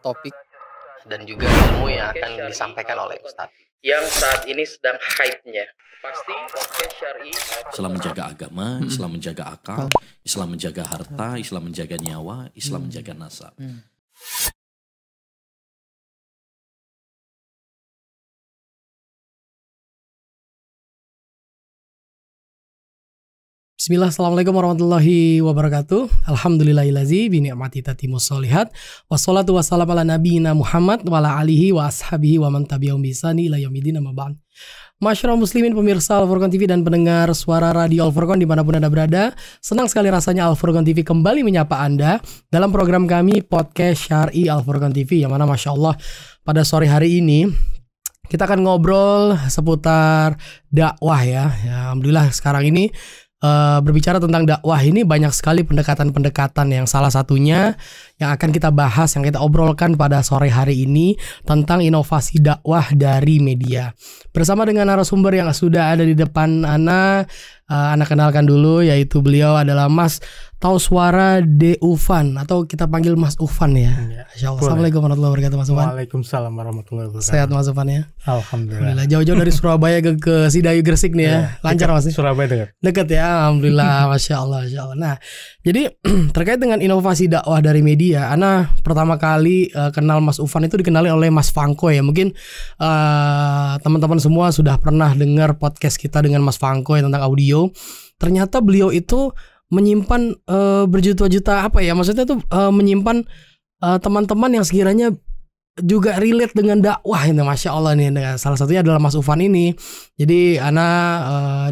topik dan juga ilmu yang akan disampaikan oleh Ustadz. Yang saat ini sedang hype-nya. Pasti podcast syar'i. Islam menjaga agama, Islam menjaga akal, Islam menjaga harta, Islam menjaga nyawa, Islam menjaga nasab. Bismillah, assalamualaikum warahmatullahi wabarakatuh. Alhamdulillahillazi bini'mati tatimus sholihat. Wassalatu wassalamu ala nabiyina Muhammad wa ala alihi wa ashabihi wa man tabi'ahum bi ihsani ila yaumil din, amma ba'd. Masyarakat muslimin, pemirsa Al-Furqan TV dan pendengar suara radio Al-Furqan dimanapun Anda berada, senang sekali rasanya Al-Furqan TV kembali menyapa Anda dalam program kami Podcast Syar'i Al-Furqan TV, yang mana Masya Allah pada sore hari ini kita akan ngobrol seputar dakwah ya. Alhamdulillah sekarang ini berbicara tentang dakwah ini banyak sekali pendekatan-pendekatan, yang salah satunya yang akan kita bahas, yang kita obrolkan pada sore hari ini tentang inovasi dakwah dari media. Bersama dengan narasumber yang sudah ada di depan Ana kenalkan dulu, yaitu beliau adalah Mas Tauswara De Ufan, atau kita panggil Mas Ufan ya. Assalamualaikum warahmatullahi wabarakatuh, Mas Ufan. Waalaikumsalam warahmatullahi wabarakatuh. Sehat Mas Ufan ya? Alhamdulillah. Jauh-jauh dari Surabaya ke Sidayu Gresik nih ya. Lancar Mas? Surabaya dekat. Dekat ya, alhamdulillah. Masya Allah, Masya Allah. Nah, jadi terkait dengan inovasi dakwah dari media, Ana pertama kali kenal Mas Ufan itu dikenali oleh Mas Fangko ya. Mungkin teman-teman semua sudah pernah dengar podcast kita dengan Mas Fangko tentang audio. Ternyata beliau itu menyimpan berjuta-juta maksudnya tuh menyimpan teman-teman yang sekiranya juga relate dengan dakwah ini, Masya Allah nih. Salah satunya adalah Mas Ufan ini. Jadi Ana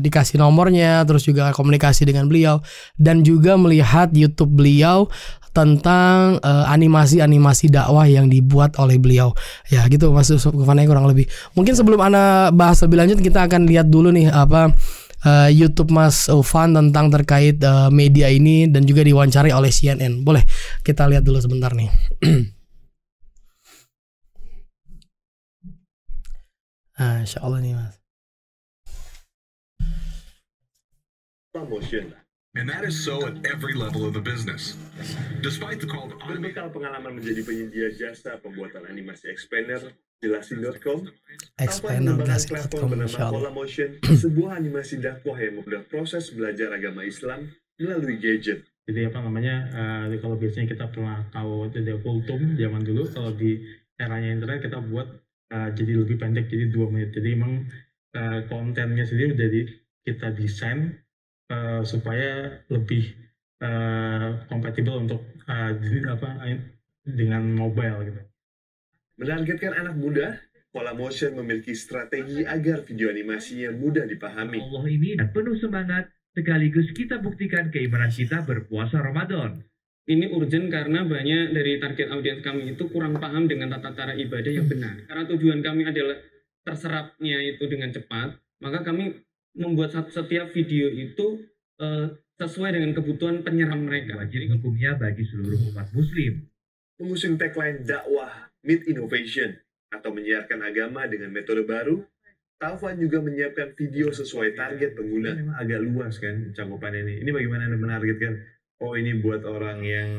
dikasih nomornya, terus juga komunikasi dengan beliau, dan juga melihat YouTube beliau tentang animasi-animasi dakwah yang dibuat oleh beliau. Ya gitu Mas Ufan kurang lebih. Mungkin sebelum Ana bahas lebih lanjut, kita akan lihat dulu nih YouTube Mas Ufan tentang terkait media ini, dan juga diwawancari oleh CNN. Boleh kita lihat dulu sebentar nih. Insya Allah nih Mas. Promotion. And that is so at every level of the business. Despite the call to berbekal pengalaman menjadi penyedia jasa pembuatan animasi expander, Jelasin.com, Expander Jelasin.com, bernama Colamotion, sebuah animasi dakwah yang mempermudah proses belajar agama Islam melalui gadget. Jadi kalau biasanya kita pernah tahu ada Kultum zaman dulu, kalau di eranya internet kita buat jadi lebih pendek, jadi 2 menit. Jadi emang kontennya sendiri udah kita desain supaya lebih kompatibel untuk dengan mobile gitu. Menargetkan anak muda, Colamotion memiliki strategi agar video animasinya mudah dipahami. Allah ini penuh semangat, sekaligus kita buktikan keimanan kita berpuasa Ramadan. Ini urgent karena banyak dari target audiens kami itu kurang paham dengan tata cara ibadah yang benar. Karena tujuan kami adalah terserapnya itu dengan cepat, maka kami membuat setiap video itu sesuai dengan kebutuhan penyerang mereka. Jadi hukumnya bagi seluruh umat muslim. Mengusung tagline dakwah Meet Innovation atau menyiarkan agama dengan metode baru, Taufan juga menyiapkan video sesuai target pengguna. Memang agak luas kan cakupan ini. Ini bagaimana Anda menargetkan? Oh, ini buat orang yang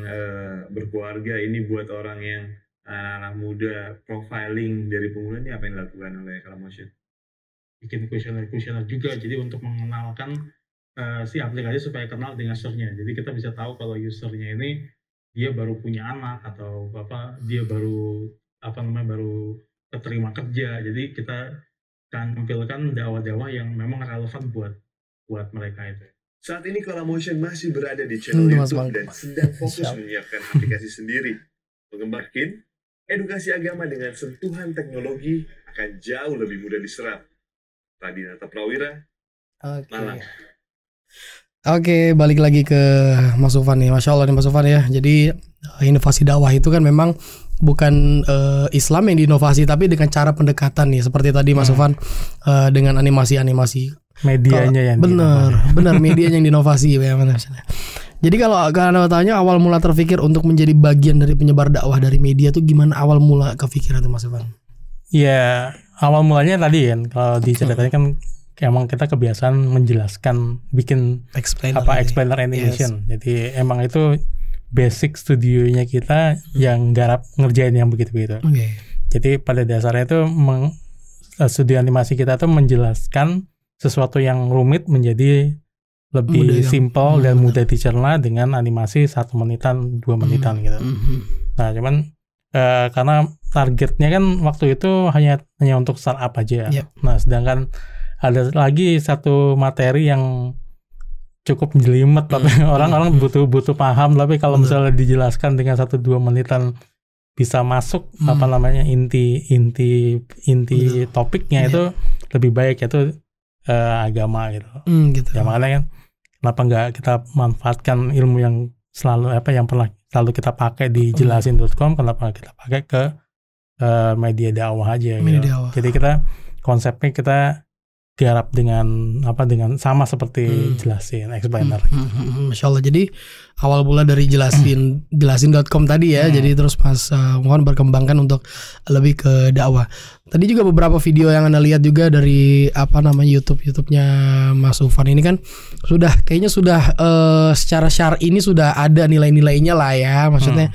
berkeluarga, ini buat orang yang anak muda. Profiling dari pengguna ini apa yang dilakukan oleh Colamotion? Bikin kuesioner juga, jadi untuk mengenalkan si aplikasi supaya kenal dengan usernya. Jadi kita bisa tahu kalau usernya ini dia baru punya anak atau dia baru baru keterima kerja. Jadi kita akan tampilkan dakwah-dakwah yang memang relevan buat mereka itu. Saat ini Colamotion masih berada di channel YouTube dan sedang fokus menyiapkan aplikasi sendiri. Mengembangkan edukasi agama dengan sentuhan teknologi akan jauh lebih mudah diserap. Radinata Prawira, Malang. Oke, balik lagi ke Mas Ufan nih. Masya Allah nih Mas Ufan ya. Jadi inovasi dakwah itu kan memang bukan Islam yang diinovasi, tapi dengan cara pendekatan nih. Seperti tadi Mas Ufan dengan animasi-animasi. Medianya yang benar medianya yang diinovasi ya. Jadi kalau Anda tanya awal mula terpikir untuk menjadi bagian dari penyebar dakwah dari media tuh gimana awal mula kepikiran tuh Mas Ufan? Ya awal mulanya tadi kan kalau diceritain kan emang kita kebiasaan menjelaskan bikin explainer animation. Yes. Jadi emang itu basic studionya kita yang garap ngerjain yang begitu-begitu. Jadi pada dasarnya itu studio animasi kita tuh menjelaskan sesuatu yang rumit menjadi lebih simple dan mudah dicerna dengan animasi 1 menitan 2 menitan gitu. Nah cuman karena targetnya kan waktu itu hanya untuk startup aja. Nah sedangkan ada lagi satu materi yang cukup jelimet, tapi orang-orang butuh paham. Tapi kalau misalnya dijelaskan dengan 1-2 menitan bisa masuk apa namanya inti topiknya itu lebih baik, yaitu agama gitu. Ya makanya kan kenapa nggak kita manfaatkan ilmu yang yang pernah selalu kita pakai di jelasin.com, kenapa kita pakai ke media dakwah aja gitu. Jadi kita konsepnya kita garap dengan sama seperti jelasin explainer. Masya Allah. Jadi awal mula dari jelasin.com tadi ya. Jadi terus Mas mohon berkembangkan untuk lebih ke dakwah. Tadi juga beberapa video yang Anda lihat juga dari YouTube-nya Mas Sufan ini kan kayaknya sudah secara syar'i ini sudah ada nilai-nilainya lah ya. Maksudnya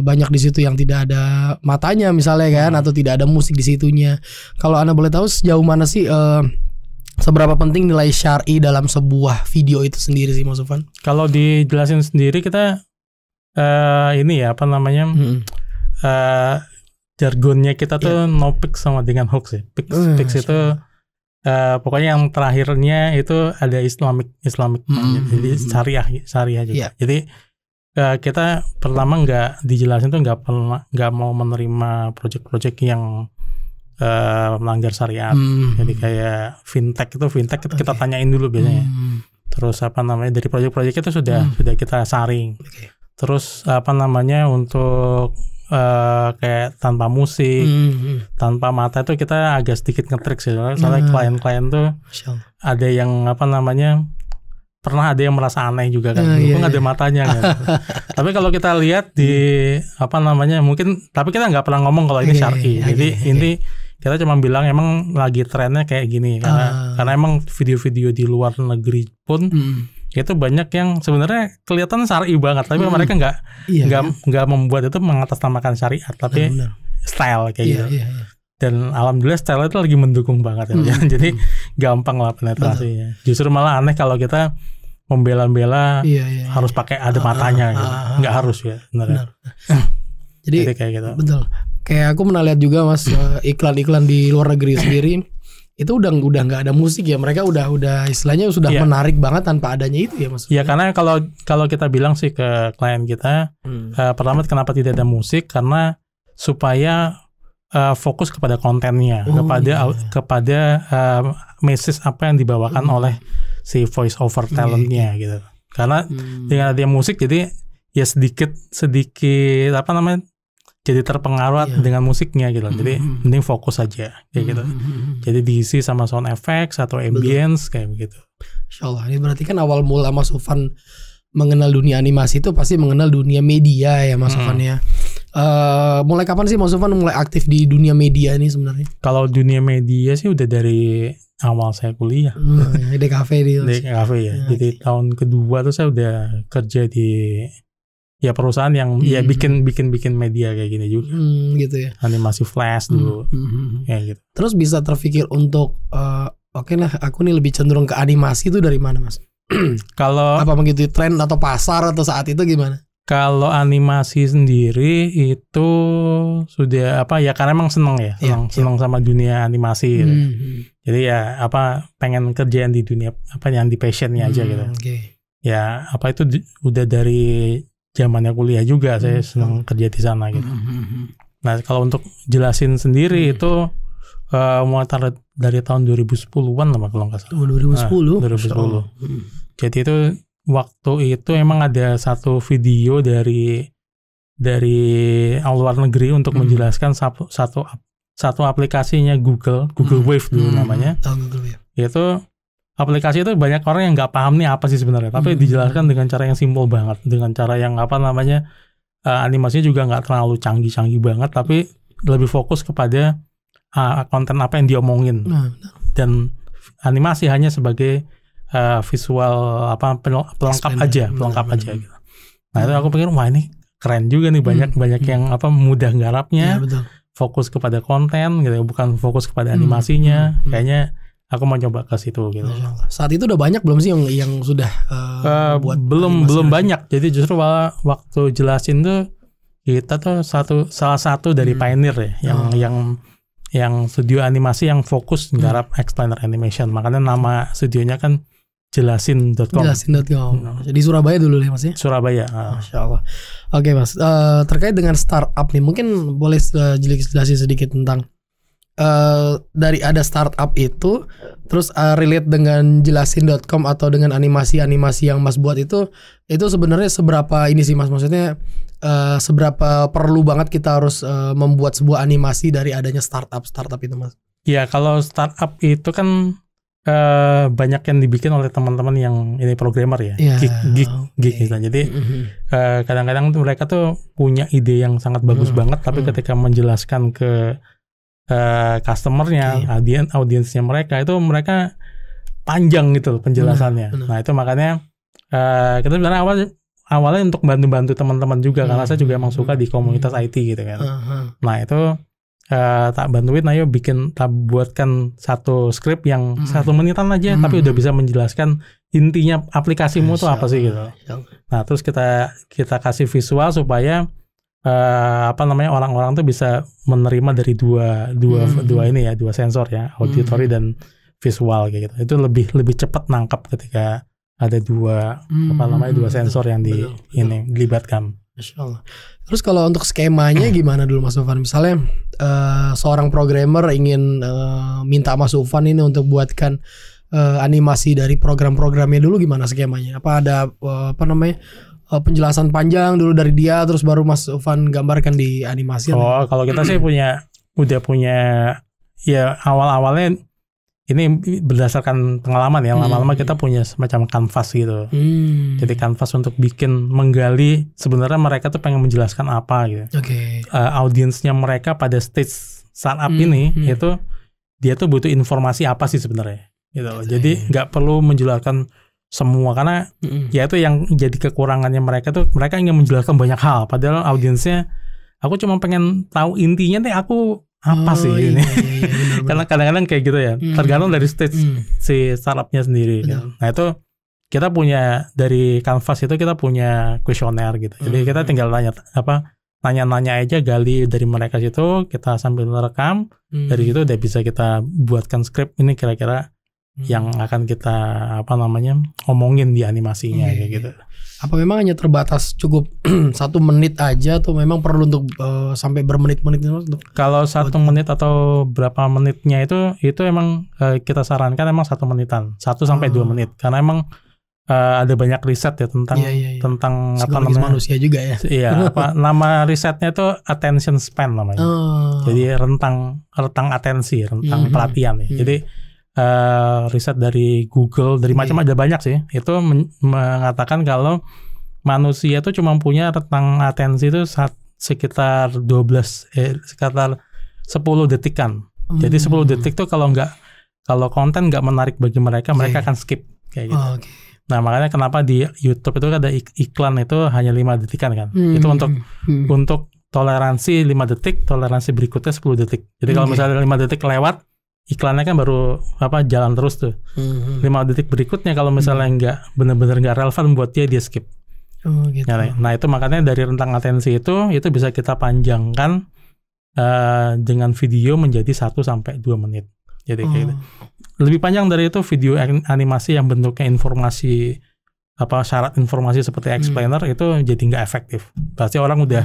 banyak di situ yang tidak ada matanya misalnya kan, atau tidak ada musik di situnya. Kalau Anda boleh tahu sejauh mana sih seberapa penting nilai syar'i dalam sebuah video itu sendiri sih Mas Sufan? Kalau dijelasin sendiri kita jargonnya kita tuh no pix sama dengan hoax ya. Pix itu pokoknya yang terakhirnya itu ada Islamic jadi syariah juga. Jadi kita pertama nggak dijelasin tuh nggak mau menerima project-project yang melanggar syariat. Jadi kayak fintech kita tanyain dulu biasanya. Terus dari project-project itu sudah kita saring. Terus untuk kayak tanpa musik, tanpa mata itu kita agak sedikit ngetrik sih. Soalnya klien-klien tuh ada yang pernah ada yang merasa aneh juga kan, nggak ada matanya kan. Tapi kalau kita lihat di mungkin, tapi kita nggak pernah ngomong kalau ini syar'i. Jadi ini kita cuma bilang emang lagi trennya kayak gini, karena emang video-video di luar negeri pun itu banyak yang sebenarnya kelihatan syar'i banget, tapi mereka nggak membuat itu mengatasnamakan syariat, tapi style kayak gitu. Dan alhamdulillah style itu lagi mendukung banget ya. Jadi gampang lah penetrasinya. Justru malah aneh kalau kita membela-bela harus pakai ada matanya gitu. Nggak harus ya sebenarnya. Jadi kayak gitu. Betul. Kayak aku pernah lihat juga Mas iklan-iklan di luar negeri sendiri itu udah nggak ada musik ya, mereka udah istilahnya sudah menarik banget tanpa adanya itu ya Mas. Ya karena kalau kita bilang sih ke klien kita, pertama kenapa tidak ada musik, karena supaya fokus kepada kontennya, kepada message apa yang dibawakan oleh si voice over talentnya gitu. Karena dengan adanya musik jadi ya sedikit jadi terpengaruh dengan musiknya gitu. Jadi mending fokus aja kayak gitu. Jadi diisi sama sound effects atau ambience kayak begitu. Insyaallah. Ini berarti kan awal mula Mas Sufan mengenal dunia animasi itu pasti mengenal dunia media ya Mas Sufan ya. Mulai kapan sih Mas Sufan mulai aktif di dunia media ini sebenarnya? Kalau dunia media sih udah dari awal saya kuliah. DKV ya. Jadi tahun kedua tuh saya udah kerja di perusahaan yang bikin media kayak gini juga. Gitu ya. Animasi flash dulu. Kayak gitu. Terus bisa terpikir untuk oke lah aku nih lebih cenderung ke animasi itu dari mana Mas? Kalau apa begitu tren atau pasar atau saat itu gimana? Kalau animasi sendiri itu sudah karena emang seneng seneng sama dunia animasi gitu. Jadi pengen kerjaan di dunia yang di passionnya aja gitu. Ya itu udah dari zamannya kuliah juga saya senang kerja di sana gitu. Nah kalau untuk jelasin sendiri itu mulai dari tahun 2010-an lah kalau nggak salah. 2010. Jadi itu waktu itu emang ada satu video dari luar negeri untuk menjelaskan satu aplikasinya Google Wave dulu namanya. Itu aplikasi itu banyak orang yang nggak paham nih apa sih sebenarnya, tapi dijelaskan dengan cara yang simpel banget, dengan cara yang animasinya juga nggak terlalu canggih banget, tapi lebih fokus kepada konten apa yang diomongin, dan animasi hanya sebagai visual pelengkap aja gitu. Nah itu aku pikir wah ini keren juga nih, banyak yang mudah garapnya, fokus kepada konten gitu, bukan fokus kepada animasinya. Kayaknya aku mau coba ke situ gitu. Saat itu udah banyak belum sih yang sudah buat belum banyak. Jadi justru waktu jelasin tuh kita tuh salah satu dari pioneer ya, yang studio animasi yang fokus nggarap explainer animation. Makanya nama studionya kan jelasin.com. Jadi Surabaya dulu ya Mas ya? Surabaya. Masya Allah. Oke Mas, terkait dengan startup nih, mungkin boleh jelasin sedikit tentang dari ada startup itu, terus relate dengan jelasin.com atau dengan animasi-animasi yang Mas buat itu sebenarnya seberapa ini sih Mas, maksudnya seberapa perlu banget kita harus membuat sebuah animasi dari adanya startup itu Mas? Ya kalau startup itu kan banyak yang dibikin oleh teman-teman yang ini programmer ya, geek gitu. Jadi kadang-kadang mereka tuh punya ide yang sangat bagus banget, tapi ketika menjelaskan ke customernya, audiensnya mereka panjang gitu penjelasannya. Nah itu makanya kita sebenarnya awalnya untuk bantu teman-teman juga, karena saya juga emang suka di komunitas IT gitu kan. Nah itu tak bantuin, ayo tak buatkan satu skrip yang 1 menitan aja, tapi udah bisa menjelaskan intinya aplikasimu tuh apa sih gitu. Nah terus kita kasih visual supaya orang-orang tuh bisa menerima dari dua sensor ya, auditory dan visual kayak gitu. Itu lebih cepat nangkap ketika ada dua sensor yang dilibatkan. Masya Allah. Terus kalau untuk skemanya gimana dulu Mas Dufan? Misalnya seorang programmer ingin minta Mas Dufan ini untuk buatkan animasi dari program-programnya dulu, gimana skemanya? Apa ada penjelasan panjang dulu dari dia, terus baru Mas Dufan gambarkan di animasi? Kalau kita sih udah punya ya awal-awalnya ini berdasarkan pengalaman ya, lama-lama kita punya semacam kanvas gitu. Jadi kanvas untuk menggali sebenarnya mereka tuh pengen menjelaskan apa gitu. Audiensnya mereka pada stage startup ini itu dia tuh butuh informasi apa sih sebenarnya gitu. Jadi nggak perlu menjelaskan semua, karena ya itu yang jadi kekurangannya mereka tuh, mereka ingin menjelaskan banyak hal padahal audiensnya aku cuma pengen tahu intinya deh aku apa sih ini. Karena kadang-kadang kayak gitu ya, tergantung dari stage si startupnya sendiri kan. Nah itu kita punya dari kanvas itu kita punya kuesioner gitu. Jadi kita tinggal nanya-nanya aja, gali dari mereka situ, kita sambil rekam, dari situ udah bisa kita buatkan skrip ini kira-kira yang akan kita omongin di animasinya kayak gitu. Apa memang hanya terbatas cukup 1 menit aja atau memang perlu untuk sampai bermenit-menit? Kalau 1 menit atau berapa menitnya itu emang kita sarankan emang 1 menitan, 1 sampai 2 menit, karena emang ada banyak riset ya tentang manusia juga ya. Iya, nama risetnya itu attention span namanya. Jadi rentang atensi, rentang perhatian ya. Jadi riset dari Google, dari macam ada banyak sih, itu mengatakan kalau manusia itu cuma punya rentang atensi itu sekitar 10 detikan. Jadi 10 detik tuh kalau konten nggak menarik bagi mereka akan skip kayak gitu. Nah makanya kenapa di YouTube itu ada iklan itu hanya 5 detikan kan. Itu untuk toleransi 5 detik, toleransi berikutnya 10 detik. Jadi kalau misalnya 5 detik lewat, iklannya kan baru jalan terus tuh. 5 detik berikutnya kalau misalnya nggak benar-benar nggak relevan buat dia skip. Gitu. Nah itu makanya dari rentang atensi itu bisa kita panjangkan dengan video menjadi 1 sampai 2 menit. Jadi kayak gitu. Lebih panjang dari itu video animasi yang bentuknya informasi syarat informasi seperti explainer itu jadi nggak efektif. Pasti orang udah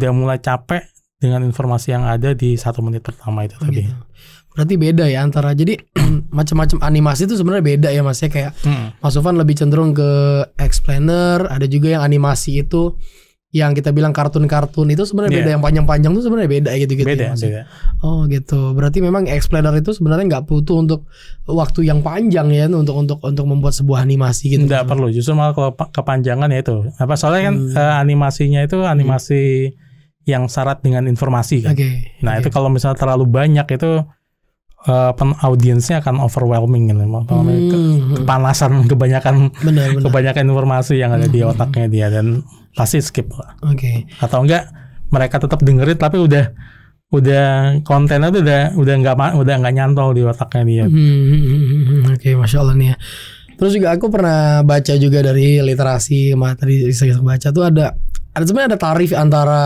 mulai capek dengan informasi yang ada di 1 menit pertama itu tadi. Gitu. Berarti beda ya antara, jadi macam-macam animasi itu sebenarnya beda ya Mas ya, kayak Mas Dufan lebih cenderung ke explainer, ada juga yang animasi itu yang kita bilang kartun-kartun itu sebenarnya beda, yang panjang-panjang itu sebenarnya beda gitu-gitu. Beda. Oh gitu. Berarti memang explainer itu sebenarnya nggak butuh untuk waktu yang panjang ya untuk membuat sebuah animasi gitu. Nggak perlu, justru malah kalau kepanjangan ya itu. Soalnya kan animasinya itu animasi yang syarat dengan informasi kan. Nah itu kalau misalnya terlalu banyak itu audiensnya akan overwhelming gitu. Kepanasan kebanyakan informasi yang ada di otaknya dia dan pasti skip lah. Atau enggak mereka tetap dengerin tapi udah kontennya tuh udah nggak nyantol di otaknya dia. Masya Allah nih ya. Terus juga aku pernah baca juga dari literasi materi saya baca tuh ada sebenarnya ada tarif antara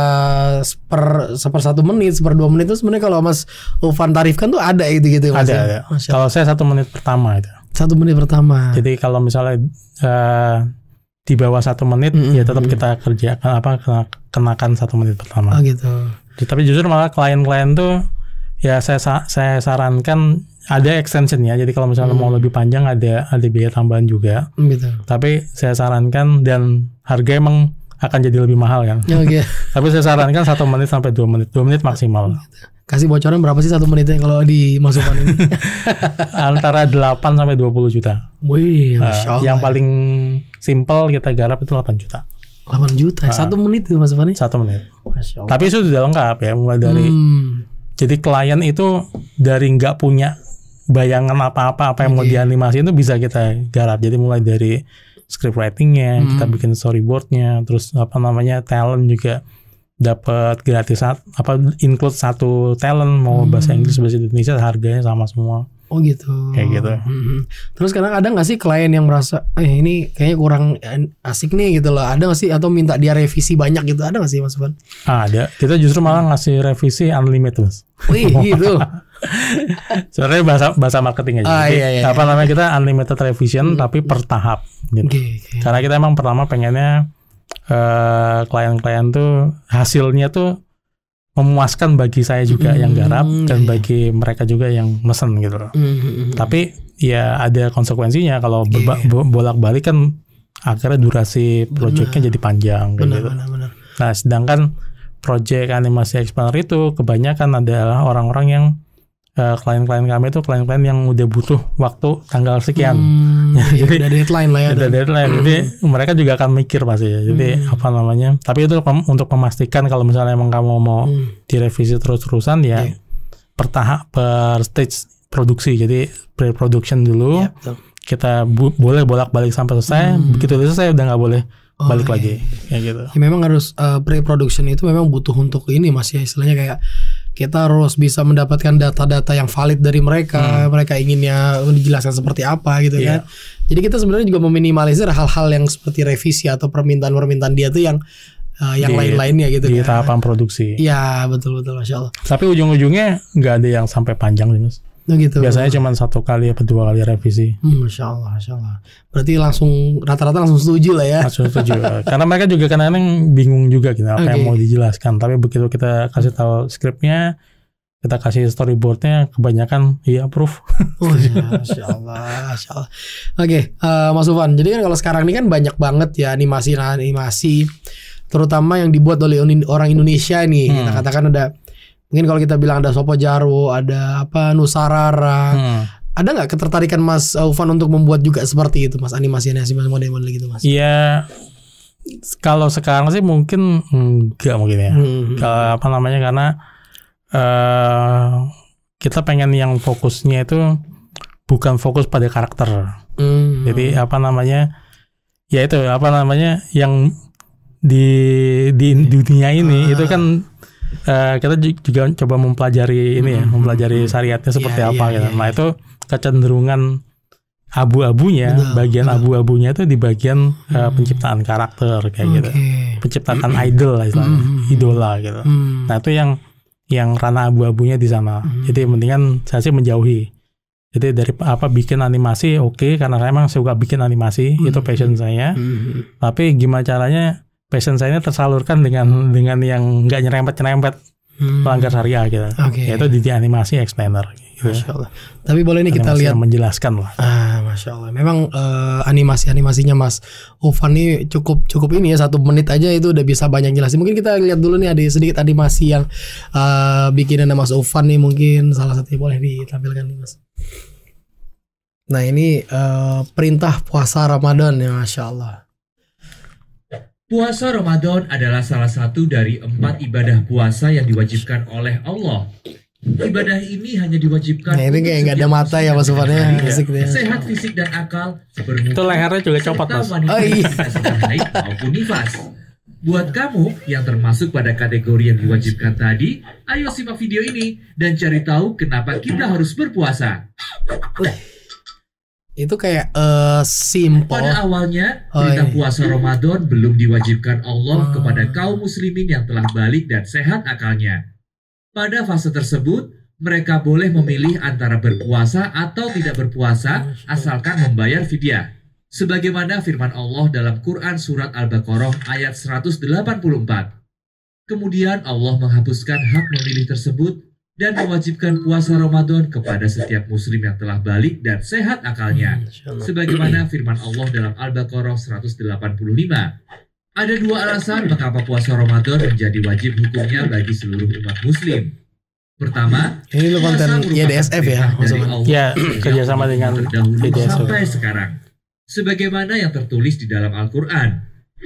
seper 1 menit, seper 2 menit itu sebenarnya kalau Mas Ufan tarifkan tuh ada gitu Mas. Ada. Kalau saya 1 menit pertama itu. 1 menit pertama. Jadi kalau misalnya di bawah 1 menit ya tetap kita kerjakan kenakan 1 menit pertama. Gitu. Tapi justru malah klien-klien tuh ya saya sarankan ada extension ya. Jadi kalau misalnya mau lebih panjang ada biaya tambahan juga. Gitu. Tapi saya sarankan dan harga emang akan jadi lebih mahal kan. Tapi saya sarankan 1 menit sampai 2 menit. 2 menit maksimal. Kasih bocoran berapa sih 1 menitnya kalau dimasukkan ini? Antara 8 sampai 20 juta. Wih, Masya Allah. Yang paling simple kita garap itu 8 juta. 8 juta, 1 menit itu Mas Ufan? 1 menit. Tapi itu sudah lengkap ya, mulai dari jadi klien itu dari nggak punya bayangan apa yang mau dianimasi itu bisa kita garap. Jadi mulai dari script writingnya, kita bikin storyboardnya, terus talent juga dapat gratis include 1 talent mau bahasa Inggris bahasa Indonesia harganya sama semua. Oh gitu. Kayak gitu. Terus kadang ada nggak sih klien yang merasa ini kayaknya kurang asik nih gitu loh, ada nggak sih atau minta dia revisi banyak gitu, ada nggak sih Mas Ufan? Ada. Kita justru malah ngasih revisi unlimited Mas. Wih gitu. Sebenarnya bahasa marketing aja. Iya. Kita unlimited revision tapi per tahap. Gitu. Karena kita emang pertama pengennya klien-klien tuh hasilnya tuh memuaskan bagi saya juga yang garap dan bagi mereka juga yang mesen gitu loh. Tapi ya ada konsekuensinya kalau bolak-balik kan akhirnya durasi projectnya jadi panjang gitu. Nah, sedangkan project animasi explainer itu kebanyakan adalah orang-orang yang klien-klien kami itu klien-klien yang udah butuh waktu tanggal sekian. Jadi ada deadline lah ya. Ada deadline. Jadi mereka juga akan mikir pasti ya. Jadi tapi itu untuk memastikan kalau misalnya emang kamu mau direvisi terus-terusan ya per stage produksi. Jadi pre-production dulu. Kita boleh bolak-balik sampai selesai. Begitu selesai udah nggak boleh balik lagi kayak gitu. Ya, memang harus pre-production itu memang butuh untuk ini Mas ya, istilahnya kayak kita harus bisa mendapatkan data-data yang valid dari mereka. Mereka inginnya dijelaskan seperti apa gitu kan. Jadi kita sebenarnya juga meminimalisir hal-hal yang seperti revisi atau permintaan dia tuh yang lain-lainnya gitu di tahapan produksi. Iya betul Masya Allah. Tapi ujung-ujungnya nggak ada yang sampai panjang sih Mas. Gitu. Biasanya cuma 1 kali atau 2 kali revisi. Masya Allah. Berarti rata-rata langsung setuju lah ya. Langsung setuju. Karena mereka juga kadang-kadang bingung juga gitu apa yang mau dijelaskan. Tapi begitu kita kasih tahu skripnya, kita kasih storyboardnya, kebanyakan approve. Masya Allah. Mas Ufan. Jadi kan kalau sekarang ini kan banyak banget ya animasi, terutama yang dibuat oleh orang Indonesia nih. Kita katakan ada. Mungkin kalau kita bilang ada Sopo Jarwo, ada Nusarara, ada nggak ketertarikan Mas Ufan untuk membuat juga seperti itu Mas, animasi model-model gitu Mas? Iya, kalau sekarang sih mungkin enggak mungkin ya. Karena kita pengen yang fokusnya itu bukan fokus pada karakter. Jadi yang di dunia ini itu kan kita juga coba mempelajari mempelajari syariatnya seperti apa gitu. Nah itu kecenderungan abu-abunya, bagian abu-abunya itu di bagian penciptaan karakter kayak gitu, penciptaan idol lah istilahnya, idola gitu. Nah itu yang ranah abu-abunya di sana. Jadi mendingan saya sih menjauhi. Jadi dari bikin animasi karena saya emang suka bikin animasi, itu passion saya. Tapi gimana caranya passion saya ini tersalurkan dengan yang nggak nyerempet pelanggar syariah gitu. Yaitu di animasi explainer gitu. Masya Allah. Tapi boleh nih kita lihat menjelaskan lah. Masya Allah. Memang animasinya Mas Ufan ini cukup ini ya, 1 menit aja itu udah bisa banyak jelasin. Mungkin kita lihat dulu nih ada sedikit animasi yang bikinan Mas Ufan nih, mungkin salah satunya boleh ditampilkan nih Mas. Nah ini perintah puasa Ramadan ya, Masya Allah. Puasa Ramadan adalah salah satu dari 4 ibadah puasa yang diwajibkan oleh Allah. Ibadah ini hanya diwajibkan. Nah, ini kayak nggak ada mata ya masukannya. Sehat fisik dan akal. Itu lehernya juga copot, Mas. Oh iya. Sedang haid maupun nifas. Buat kamu yang termasuk pada kategori yang diwajibkan tadi, ayo simak video ini dan cari tahu kenapa kita harus berpuasa. Itu kayak simple. Pada awalnya, perintah puasa Ramadan belum diwajibkan Allah kepada kaum muslimin yang telah balik dan sehat akalnya. Pada fase tersebut, mereka boleh memilih antara berpuasa atau tidak berpuasa asalkan membayar fidyah. Sebagaimana firman Allah dalam Quran Surat Al-Baqarah ayat 184. Kemudian Allah menghapuskan hak memilih tersebut dan mewajibkan puasa Ramadan kepada setiap muslim yang telah balik dan sehat akalnya. Sebagaimana firman Allah dalam Al-Baqarah 185. Ada dua alasan mengapa puasa Ramadan menjadi wajib hukumnya bagi seluruh umat muslim. Pertama, ini lo konten YDSF ya? Ya, kerjasama dengan YDSF. Sampai sekarang. Sebagaimana yang tertulis di dalam Al-Quran.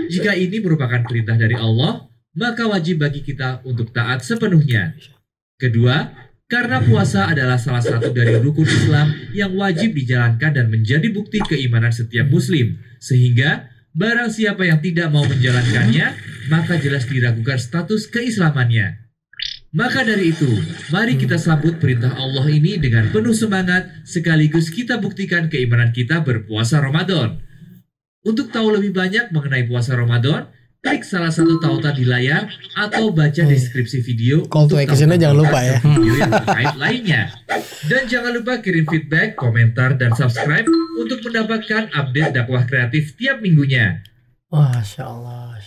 Jika ini merupakan perintah dari Allah, maka wajib bagi kita untuk taat sepenuhnya. Kedua, karena puasa adalah salah satu dari rukun Islam yang wajib dijalankan dan menjadi bukti keimanan setiap muslim. Sehingga, barang siapa yang tidak mau menjalankannya, maka jelas diragukan status keislamannya. Maka dari itu, mari kita sambut perintah Allah ini dengan penuh semangat, sekaligus kita buktikan keimanan kita berpuasa Ramadan. Untuk tahu lebih banyak mengenai puasa Ramadan, klik salah satu tautan di layar atau baca deskripsi video. Call to action-nya jangan lupa ya. Video yang terkait lainnya. Dan jangan lupa kirim feedback, komentar, dan subscribe untuk mendapatkan update dakwah kreatif tiap minggunya. Masya Allah.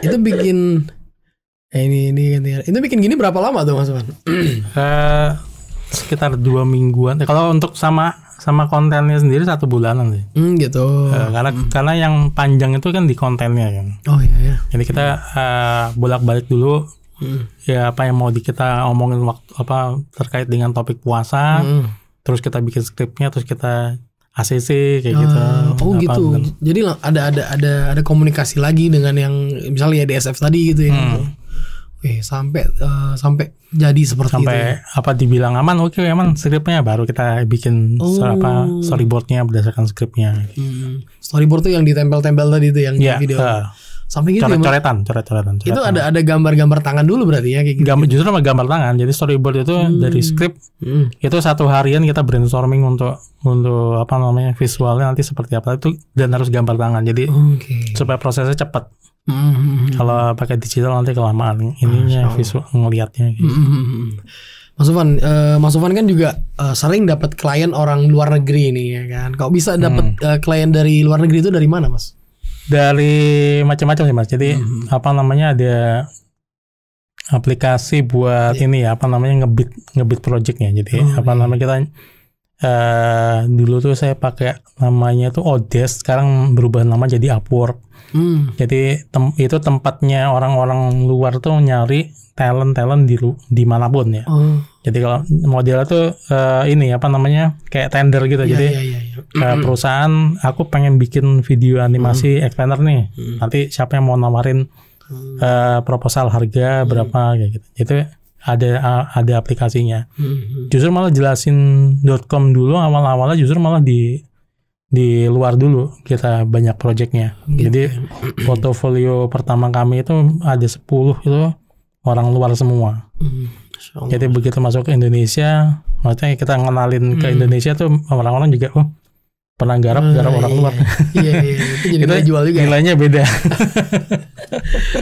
Itu bikin itu bikin gini berapa lama tuh Mas Wan? Sekitar 2 mingguan. Kalau untuk sama kontennya sendiri 1 bulanan sih. Gitu. Karena yang panjang itu kan di kontennya kan. Oh iya. Jadi kita bolak-balik dulu. Ya apa yang mau kita omongin waktu terkait dengan topik puasa. Terus kita bikin skripnya, terus kita ACC kayak gitu. Oh gitu. Jadi ada komunikasi lagi dengan yang misalnya DSF tadi gitu ya. Oke, sampai jadi seperti sampai itu. Apa dibilang aman, oke aman skripnya baru kita bikin storyboardnya berdasarkan skripnya. Storyboard tuh yang ditempel-tempel tadi itu yang di video. Sampai gitu coret-coretan. Itu ada gambar-gambar tangan dulu berarti ya kayak gitu. Justru sama gambar tangan. Jadi storyboard itu dari skrip itu 1 harian kita brainstorming untuk apa namanya visualnya nanti seperti apa itu dan harus gambar tangan. Jadi supaya prosesnya cepat. Kalau pakai digital nanti kelamaan ininya visual ngelihatnya. Gitu. Mas Sufan kan juga sering dapat klien orang luar negeri nih ya kan. Kau bisa dapat klien dari luar negeri itu dari mana Mas? Dari macam-macam sih Mas. Jadi apa namanya ada aplikasi buat ini ya apa namanya ngebit projectnya. Jadi apa namanya kita dulu tuh saya pakai namanya tuh Odesk, sekarang berubah nama jadi Upwork. Jadi itu tempatnya orang-orang luar tuh nyari talent di manapun ya. Jadi kalau modelnya tuh ini apa namanya kayak tender gitu. Jadi perusahaan aku pengen bikin video animasi explainer nih. Nanti siapa yang mau nawarin proposal harga berapa kayak gitu. Itu ada aplikasinya. Justru malah jelasin.com dulu awal-awalnya justru malah di luar dulu kita banyak projectnya. Jadi portofolio pertama kami itu ada 10 itu orang luar semua. Jadi begitu masuk ke Indonesia, maksudnya kita ngenalin ke Indonesia tuh orang-orang juga pernah garap orang luar. Iya, itu jadi jual juga. Nilainya beda.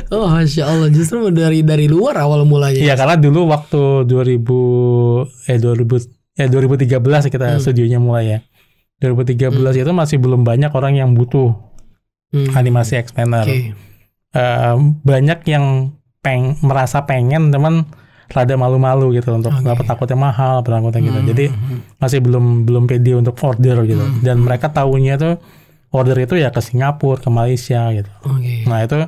Oh, Masya Allah, justru dari luar awal mulanya. Iya, karena dulu waktu 2013 kita studionya mulai ya. 2013 itu masih belum banyak orang yang butuh animasi explainer. Banyak yang merasa pengen teman rada malu-malu gitu untuk takutnya mahal, takutnya gitu. Jadi masih belum pede untuk order gitu. Dan mereka tahunya tuh order itu ya ke Singapura, ke Malaysia gitu. Nah itu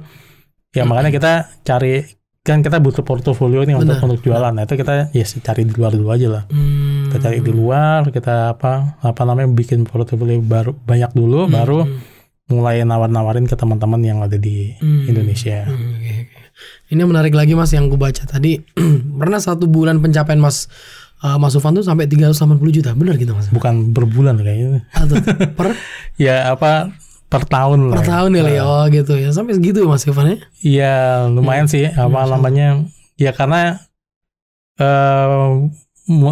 ya makanya kita cari, kan kita butuh portofolio nih untuk jualan. Nah itu kita ya cari di luar dulu aja lah. Kita cari di luar, kita apa namanya bikin portofolio baru banyak dulu, baru mulai nawarin ke teman-teman yang ada di Indonesia. Ini yang menarik lagi Mas yang gue baca tadi. Pernah 1 bulan pencapaian Mas Sufan tuh sampai 380 juta, benar gitu Mas? Bukan berbulan kayaknya. Atau per? Ya apa per tahun lah. Per tahun ya, oh gitu ya, sampai segitu Mas Sufan ya? Iya lumayan sih, apa namanya? Ya karena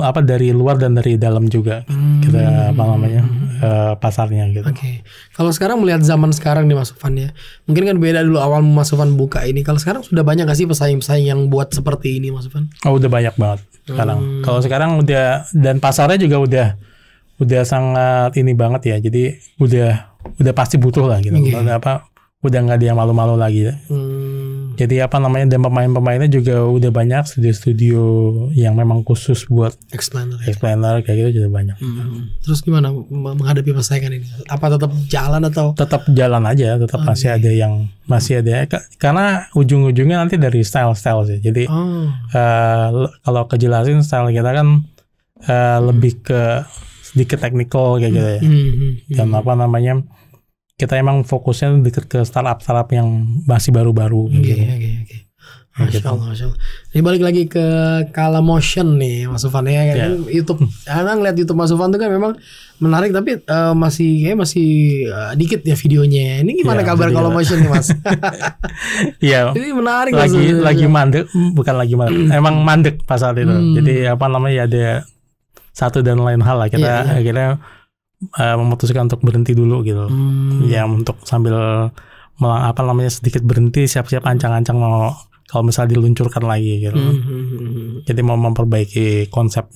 apa dari luar dan dari dalam juga kita apa namanya pasarnya gitu. Oke. Kalau sekarang melihat zaman sekarang nih Mas Sufan ya, mungkin kan beda dulu awal Mas Sufan buka ini. Kalau sekarang sudah banyak gak sih pesaing-pesaing yang buat seperti ini Mas Sufan? Oh udah banyak banget sekarang. Kalau sekarang udah, dan pasarnya juga udah sangat ini banget ya. Jadi udah pasti butuh lah gitu. Udah nggak dia malu-malu lagi. Jadi apa namanya, dan pemain-pemainnya juga udah banyak, studio-studio yang memang khusus buat explainer kayak gitu juga banyak. Terus gimana menghadapi persaingan ini? Apa tetap jalan atau? Tetap jalan aja, tetap masih ada karena ujung-ujungnya nanti dari style sih. Jadi kalau kejelasin style kita kan lebih ke sedikit technical kayak gitu ya. Dan apa namanya, kita emang fokusnya deket ke startup yang masih baru-baru. Oke. Masya Allah. Ini balik lagi ke Kala Motion nih Mas Sufan ya. Kan YouTube, anak ngeliat YouTube Mas Sufan tuh kan memang menarik, tapi masih dikit ya videonya. Ini gimana kabar Kala Motion nih Mas? Iya. Ini menarik. Lagi mandek, bukan lagi mandek. Emang mandek pas saat itu. Jadi apa namanya, ya ada satu dan lain hal lah, kita akhirnya memutuskan untuk berhenti dulu gitu. Ya untuk sambil sedikit berhenti, siap-siap ancang-ancang mau kalau misalnya diluncurkan lagi gitu. Jadi mau memperbaiki konsep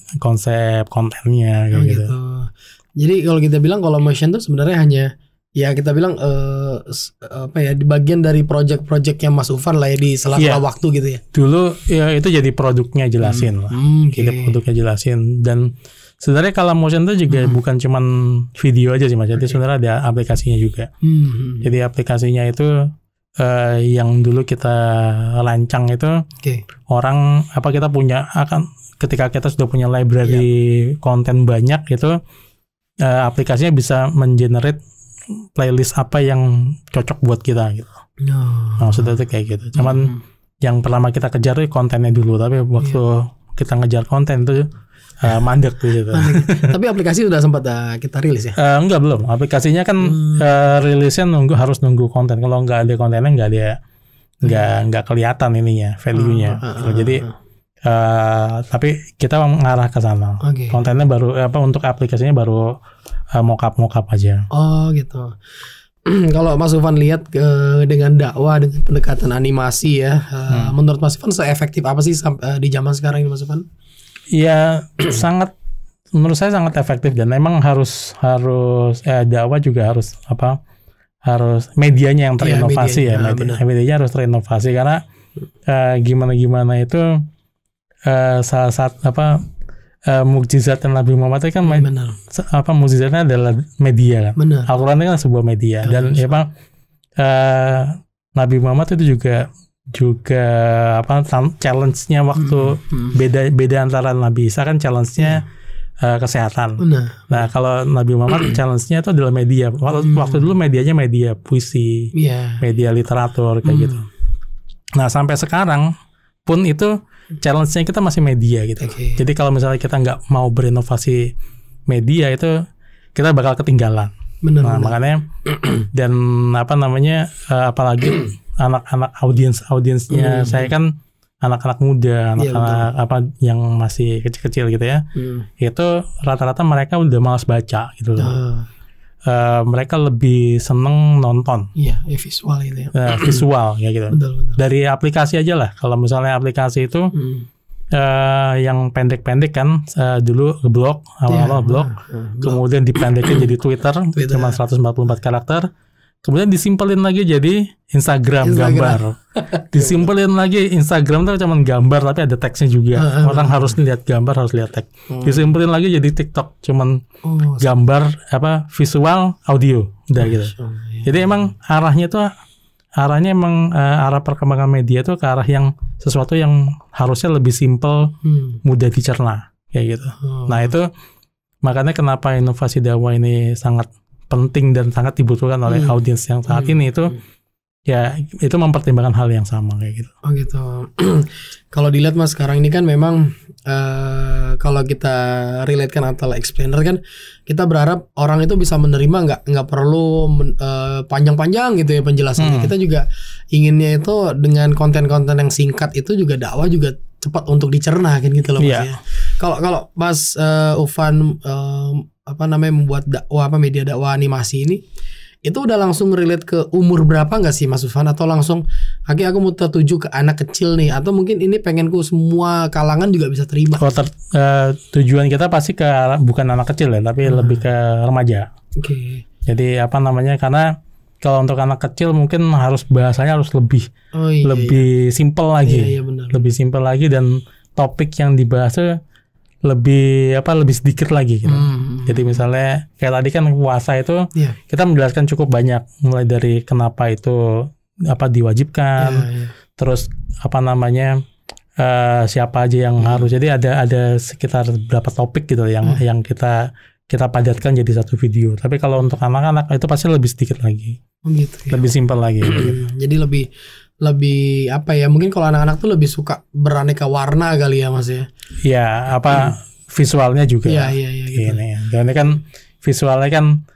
kontennya gitu. Jadi kalau kita bilang kalau motion tuh sebenarnya hanya ya kita bilang di bagian dari project-project yang Mas Sufan lah ya, di sela-sela waktu gitu ya. Dulu ya itu jadi produknya jelasin lah. Jadi produknya jelasin. Dan sebenarnya Kala Motion itu juga bukan cuman video aja sih Mas. Jadi sebenarnya ada aplikasinya juga. Jadi aplikasinya itu yang dulu kita rancang itu orang kita punya ketika kita sudah punya library konten banyak itu, aplikasinya bisa mengenerate playlist apa yang cocok buat kita gitu. Maksudnya itu kayak gitu. Cuman yang pertama kita kejar itu kontennya dulu, tapi waktu kita ngejar konten itu mandek gitu. Tapi aplikasi sudah sempat kita rilis ya? Enggak, belum. Aplikasinya kan rilisnya harus nunggu konten. Kalau nggak ada kontennya nggak kelihatan ininya, value-nya. Jadi tapi kita mengarah ke sana. Kontennya baru untuk aplikasinya baru mock-up aja. Oh gitu. Kalau Mas Sufan lihat dengan dakwah, dengan pendekatan animasi ya, menurut Mas Sufan seefektif apa sih di zaman sekarang ini Mas Sufan? Ya menurut saya sangat efektif, dan memang harus dakwah juga harus medianya yang terinovasi medianya harus terinovasi, karena gimana itu salah satu mukjizat Nabi Muhammad itu kan mukjizatnya adalah media kan. Al-Quran itu kan sebuah media, dan Nabi Muhammad itu juga challenge-nya waktu beda antara Nabi Isa kan challenge-nya kesehatan. Nah kalau Nabi Muhammad challenge-nya itu adalah media. Waktu dulu medianya media puisi, media literatur kayak gitu. Nah sampai sekarang pun itu challenge-nya kita masih media gitu. Jadi kalau misalnya kita nggak mau berinovasi media, itu kita bakal ketinggalan. Makanya dan apalagi anak-anak audiensnya saya kan anak-anak muda, anak-anak yang masih kecil-kecil gitu ya. Itu rata-rata mereka udah malas baca gitu loh. Mereka lebih seneng nonton. Visual itu ya. Visual ya gitu. Betul. Dari aplikasi aja lah. Kalau misalnya aplikasi itu yang pendek-pendek kan, dulu blog, awal-awal blog, kemudian dipendekin jadi Twitter. Cuma 144 karakter. Kemudian disimpelin lagi jadi Instagram. Gambar. Disimpelin lagi Instagram tuh cuman gambar tapi ada teksnya juga. Orang harus lihat gambar, harus lihat teks. Disimpelin lagi jadi TikTok, cuman gambar visual, audio, udah gitu. Jadi emang arahnya arah perkembangan media tuh ke arah yang sesuatu yang harusnya lebih simpel, mudah dicerna kayak gitu. Nah itu makanya kenapa inovasi dakwah ini sangat penting dan sangat dibutuhkan oleh audiens yang saat ini itu ya itu mempertimbangkan hal yang sama kayak gitu. Oh gitu. Kalau dilihat Mas sekarang ini kan memang kalau kita relatekan atau explainer kan kita berharap orang itu bisa menerima, nggak perlu panjang-panjang gitu ya penjelasannya. Kita juga inginnya itu dengan konten-konten yang singkat itu juga dakwah juga cepat untuk dicerna kan gitu loh Mas ya. Kalau Mas Ufan membuat dakwah media dakwah animasi ini itu udah langsung relate ke umur berapa nggak sih Mas Ufan, atau langsung aku mau tertuju ke anak kecil nih, atau mungkin ini pengenku semua kalangan juga bisa terima? Kalau tujuan kita pasti ke bukan anak kecil ya, tapi lebih ke remaja. Oke. Jadi karena kalau untuk anak kecil mungkin harus bahasanya harus lebih simple lagi, lebih simple lagi, dan topik yang dibahasnya lebih sedikit lagi gitu. Jadi misalnya kayak tadi kan puasa itu kita menjelaskan cukup banyak, mulai dari kenapa itu diwajibkan, terus siapa aja yang harus. Jadi ada sekitar berapa topik gitu yang kita padatkan jadi satu video. Tapi kalau untuk anak-anak itu pasti lebih sedikit lagi. Gitu, lebih simpel lagi. Jadi lebih mungkin kalau anak-anak tuh lebih suka beraneka warna kali ya Mas ya. Iya, visualnya juga. Iya gitu. Ini kan visualnya kan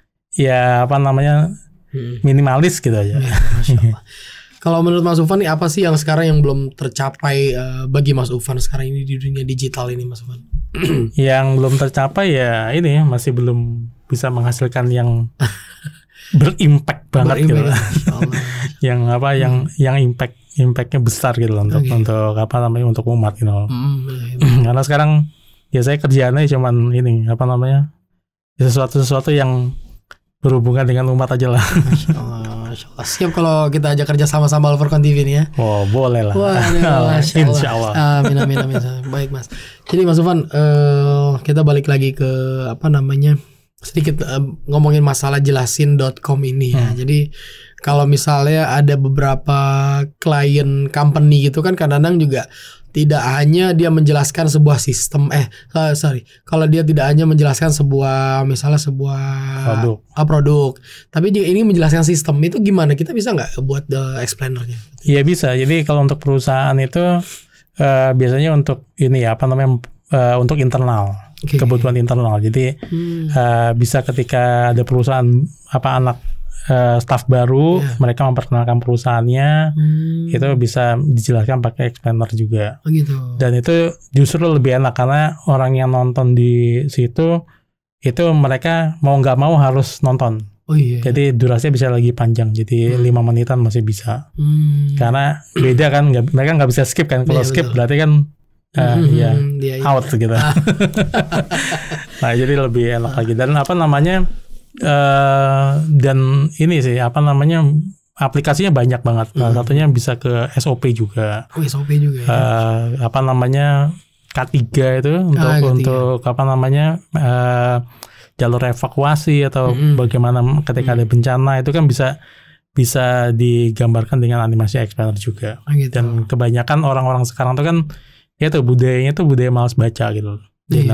minimalis gitu aja. Kalau menurut Mas Ufan nih, apa sih yang sekarang yang belum tercapai bagi Mas Ufan sekarang ini di dunia digital ini Mas Ufan? Yang belum tercapai ya ini masih belum bisa menghasilkan yang berimpact banget gitu. Yang impactnya besar gitu untuk untuk umat gitu. Karena sekarang ya saya kerjaannya cuman ini sesuatu yang berhubungan dengan umat aja lah. Masya Allah. Siap kalau kita ajak kerja sama-sama Al-Furqan TV nih ya. Oh boleh lah. Insya Allah. Amin. Baik Mas. Jadi Mas Ufan, kita balik lagi ke sedikit ngomongin masalah jelasin.com ini ya. Jadi kalau misalnya ada beberapa klien company gitu kan kadang-kadang juga tidak hanya dia menjelaskan sebuah sistem kalau dia tidak hanya menjelaskan sebuah produk, tapi juga ini menjelaskan sistem. Itu gimana? Kita bisa nggak buat explainernya? Iya bisa. Jadi kalau untuk perusahaan itu biasanya untuk ini untuk internal. Kebutuhan internal. Jadi bisa ketika ada perusahaan staff baru, mereka memperkenalkan perusahaannya, itu bisa dijelaskan pakai explainer juga. Gitu. Dan itu justru lebih enak karena orang yang nonton di situ itu mereka mau nggak mau harus nonton. Jadi durasinya bisa lagi panjang, jadi 5 menitan masih bisa. Karena beda kan, mereka nggak bisa skip kan. Kalau skip berarti kan out gitu. Nah jadi lebih enak lagi. Dan dan ini sih aplikasinya banyak banget. Salah satunya bisa ke SOP juga. SOP juga ya. K3 itu untuk jalur evakuasi atau bagaimana ketika ada bencana itu kan bisa digambarkan dengan animasi explainer juga. Gitu. Dan kebanyakan orang-orang sekarang itu kan budayanya tuh budaya malas baca gitu.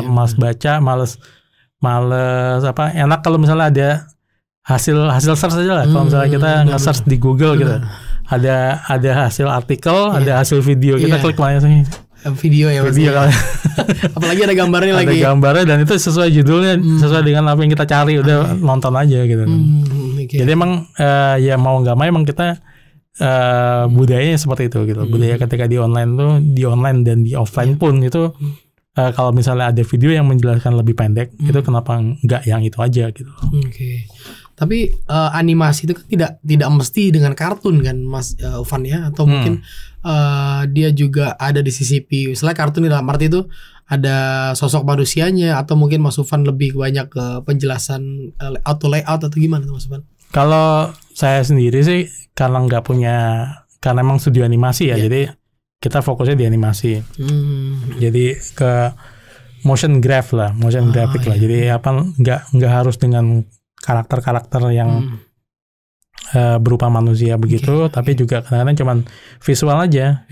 Malas baca, malas enak kalau misalnya ada hasil search aja lah. Kalau misalnya kita nge-search di Google gitu. Ada hasil artikel, ada hasil video, kita klik mana sih? Video ya. Video kan. Apalagi ada gambarnya lagi. Ada gambarnya dan itu sesuai judulnya, sesuai dengan apa yang kita cari, udah nonton aja gitu. Jadi emang ya mau nggak mau emang kita budayanya seperti itu gitu. Budaya ketika di online dan di offline pun itu kalau misalnya ada video yang menjelaskan lebih pendek, itu kenapa nggak yang itu aja gitu. Tapi animasi itu kan tidak mesti dengan kartun kan Mas Ufan ya, atau mungkin dia juga ada di CCP. Misalnya kartun dalam arti itu ada sosok manusianya, atau mungkin Mas Ufan lebih banyak ke penjelasan layout atau gimana tuh Mas Ufan? Kalau saya sendiri sih karena emang studio animasi ya, jadi kita fokusnya di animasi. Jadi ke motion graphic lah. Jadi nggak harus dengan karakter-karakter yang berupa manusia begitu, tapi juga kadang-kadang cuman visual aja.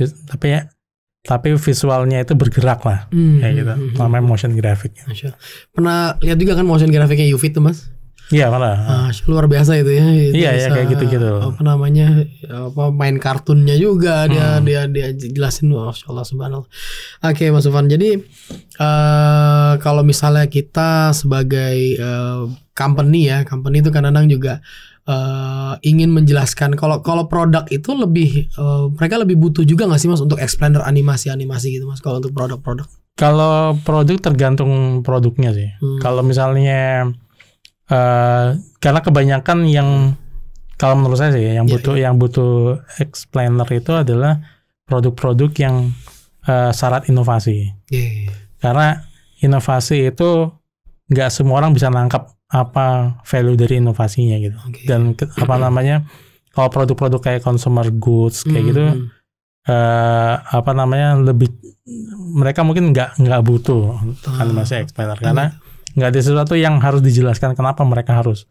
Tapi visualnya itu bergerak lah, kayak gitu. Namanya motion graphic. Pernah lihat juga kan motion graphicnya Yufit tuh Mas? Iya malah. Luar biasa itu ya. Itu iya ya kayak gitu-gitu. Apa namanya? Main kartunnya juga dia jelasin. Masya Allah subhanallah. Oke Mas Sufan. Jadi kalau misalnya kita sebagai company itu kadang-kadang juga ingin menjelaskan kalau produk itu lebih mereka lebih butuh juga nggak sih Mas untuk explainer animasi gitu Mas kalau untuk produk-produk? Kalau produk tergantung produknya sih. Kalau misalnya karena kebanyakan yang kalau menurut saya sih yang butuh explainer itu adalah produk-produk yang syarat inovasi. Karena inovasi itu nggak semua orang bisa nangkap apa value dari inovasinya gitu. Dan apa namanya kalau produk-produk kayak consumer goods kayak gitu apa namanya lebih mereka mungkin nggak butuh animasi explainer karena nggak ada sesuatu yang harus dijelaskan kenapa mereka harus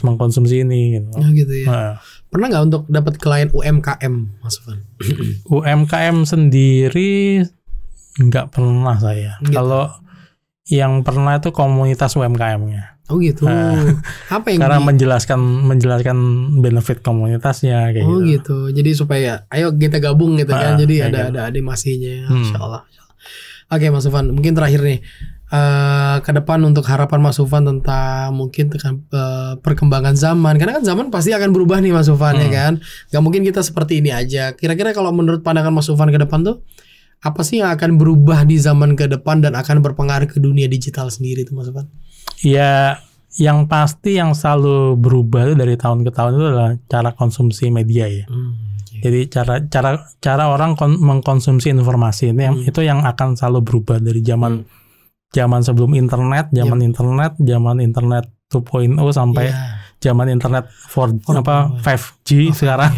mengkonsumsi ini gitu. Gitu ya. Pernah nggak untuk dapat klien UMKM Mas Sufan? UMKM sendiri nggak pernah saya. Gitu. Kalau yang pernah itu komunitas UMKM-nya. Oh gitu. Apa yang karena menjelaskan benefit komunitasnya kayak gitu. Oh gitu. Jadi supaya ayo kita gabung gitu kan. Jadi ada animasinya. Insyaallah. Oke Mas Sufan, mungkin terakhir nih. Ke depan untuk harapan Mas Sufan tentang mungkin perkembangan zaman. Karena kan zaman pasti akan berubah nih Mas Sufan ya kan. Gak mungkin kita seperti ini aja. Kira-kira kalau menurut pandangan Mas Sufan ke depan tuh apa sih yang akan berubah di zaman ke depan dan akan berpengaruh ke dunia digital sendiri tuh Mas Sufan? Ya, yang pasti yang selalu berubah itu dari tahun ke tahun itu adalah cara konsumsi media ya. Jadi cara orang mengkonsumsi informasi ini itu yang akan selalu berubah dari zaman sebelum internet, zaman internet 2.0 sampai zaman internet 5G sekarang.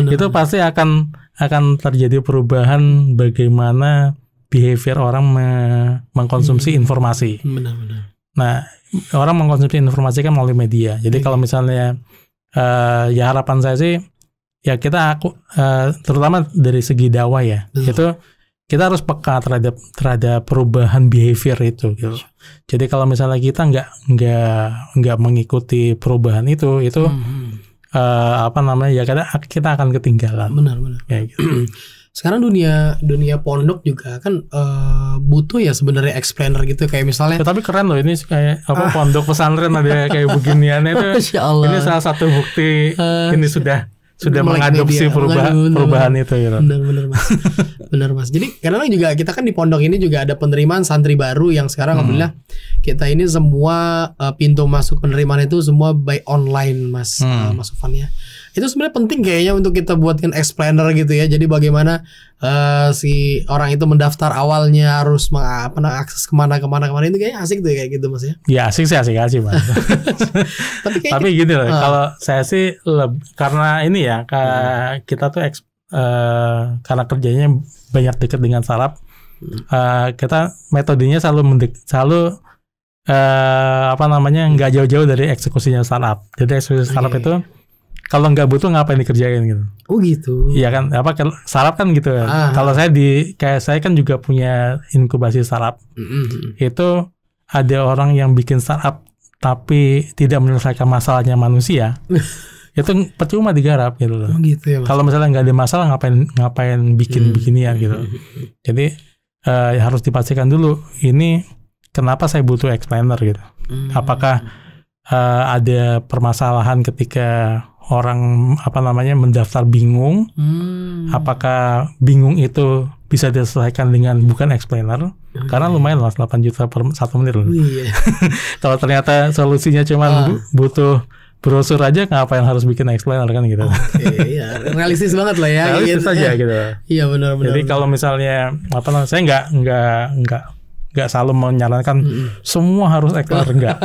Itu pasti akan terjadi perubahan bagaimana behavior orang mengkonsumsi informasi. Benar-benar. Nah, orang mengkonsumsi informasi kan melalui media. Jadi kalau misalnya ya harapan saya sih ya kita terutama dari segi dakwah ya, itu kita harus peka terhadap perubahan behavior itu gitu. Jadi kalau misalnya kita nggak mengikuti perubahan itu apa namanya ya kita akan ketinggalan. Benar. Kayak gitu. Sekarang dunia pondok juga kan butuh ya sebenarnya explainer gitu kayak misalnya. Tapi keren loh ini kayak pondok pesantren ada kayak beginian itu. Ini salah satu bukti ini sudah mengadopsi perubahan itu gitu. Benar mas. Jadi karena juga kita kan di pondok ini juga ada penerimaan santri baru yang sekarang alhamdulillah kita ini semua pintu masuk penerimaan itu semua by online mas Sufan ya. Itu sebenarnya penting kayaknya untuk kita buatkan explainer gitu ya. Jadi bagaimana si orang itu mendaftar awalnya harus akses kemana itu kayaknya asik tuh kayak gitu mas ya. Ya asik mas. Tapi gitu loh. Kalau saya sih karena ini ya kita tuh karena kerjanya banyak dekat dengan startup, kita metodenya selalu apa namanya nggak jauh-jauh dari eksekusinya startup. Jadi eksekusi startup itu kalau nggak butuh ngapain dikerjain gitu. Oh gitu. Iya kan, startup kan gitu. Kalau saya kan juga punya inkubasi startup. Itu ada orang yang bikin startup tapi tidak menyelesaikan masalahnya manusia. Itu percuma digarap gitu loh. Oh gitu ya, kalau misalnya nggak ada masalah ngapain bikin beginian gitu. Jadi harus dipastikan dulu ini kenapa saya butuh explainer gitu. Apakah ada permasalahan ketika orang mendaftar bingung, apakah bingung itu bisa diselesaikan dengan bukan explainer? Karena lumayan lah 8 juta per 1 menit loh. Kalau ternyata solusinya cuma butuh brosur aja, ngapain harus bikin explainer kan gitu. Iya, realistis banget lah ya. Realistis saja gitu. Iya benar. Jadi kalau misalnya saya nggak selalu menyarankan semua harus explainer, enggak.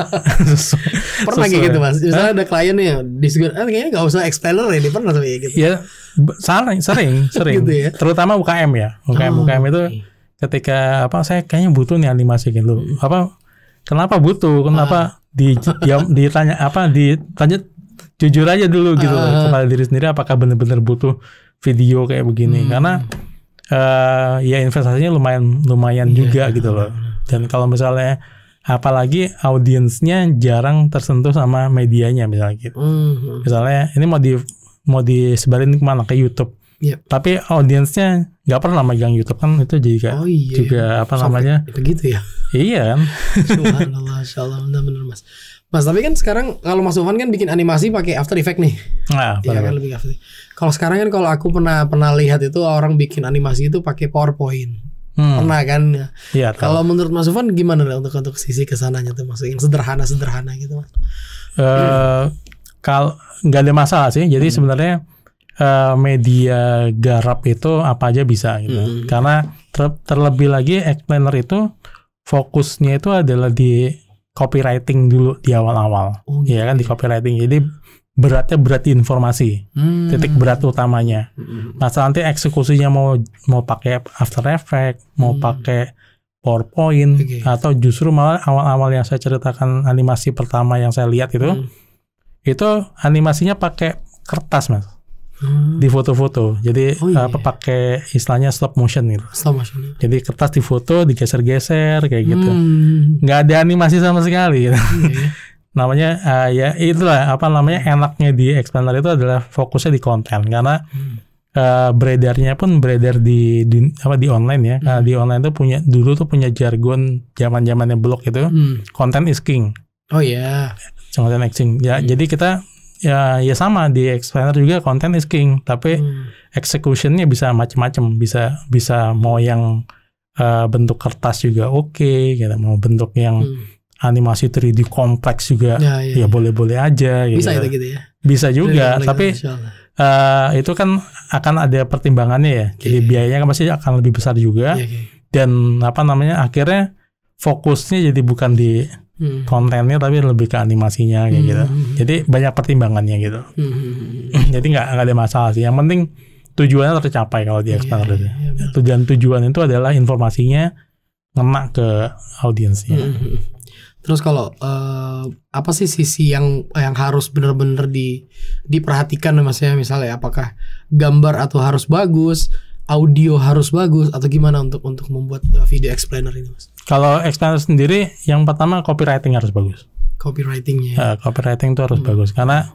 Pernah kayak gitu mas, misalnya ada klien yang disebut kayaknya nggak usah explainer ini, pernah kayak gitu. Ya sering gitu ya? Terutama UKM ya, UKM itu ketika saya kayaknya butuh nih animasi gitu. Kenapa butuh, kenapa ditanya jujur aja dulu gitu kepada diri sendiri, apakah benar-benar butuh video kayak begini. Karena ya investasinya lumayan juga gitu loh. Dan kalau misalnya apalagi audiensnya jarang tersentuh sama medianya misalnya gitu. Misalnya ini mau disebarin kemana, ke YouTube. Yep. Tapi audiensnya nggak pernah megang YouTube kan, itu juga apa namanya? Itu gitu ya. Iya kan. Subhanallah, insyaallah benar-benar Mas. Mas, tapi kan sekarang kalau Mas Sofwan kan bikin animasi pakai After Effects nih. Nah, iya kan lebih After. Kalau sekarang kan kalau aku pernah lihat itu orang bikin animasi itu pakai PowerPoint. Pernah kan? Iya. Kalau menurut Mas Sofwan gimana untuk sisi kesananya tuh, maksudnya yang sederhana gitu Mas? Kalau nggak ada masalah sih. Jadi sebenarnya media garap itu apa aja bisa gitu. Karena terlebih lagi explainer itu fokusnya itu adalah di copywriting dulu di awal-awal. Ya kan, di copywriting. Jadi beratnya berat di informasi. Titik berat utamanya. Nah, nanti eksekusinya mau pakai After Effects, mau pakai PowerPoint, atau justru malah awal-awal yang saya ceritakan animasi pertama yang saya lihat itu animasinya pakai kertas, Mas. Di foto-foto, jadi pakai istilahnya stop motion gitu. Stop motion. Jadi kertas difoto, digeser-geser kayak gitu. Nggak ada animasi sama sekali. Gitu. Namanya ya itulah apa namanya, enaknya di explainer itu adalah fokusnya di konten, karena beredar di online ya. Karena di online tuh dulu punya jargon zaman-zamannya blog itu, content is king. Oh iya. Content is king. Ya, jadi kita ya sama di explainer juga content is king, tapi executionnya bisa macam-macam, bisa mau yang bentuk kertas juga oke, gitu. Mau bentuk yang animasi 3D kompleks juga ya boleh-boleh aja gitu. Bisa itu gitu ya. Bisa juga, tapi itu kan akan ada pertimbangannya ya. Jadi biayanya kan pasti akan lebih besar juga. Dan apa namanya, akhirnya fokusnya jadi bukan di kontennya tapi lebih ke animasinya kayak gitu. Jadi banyak pertimbangannya gitu. Jadi nggak ada masalah sih. Yang penting tujuannya tercapai kalau di explainer itu. Tujuan itu adalah informasinya ngena ke audiensnya. Terus kalau apa sih sisi yang harus benar-benar diperhatikan Mas ya, misalnya apakah gambar atau harus bagus, audio harus bagus, atau gimana untuk membuat video explainer ini, Mas? Kalau explainer sendiri, yang pertama copywriting harus bagus. Copywritingnya. Copywriting itu harus bagus, karena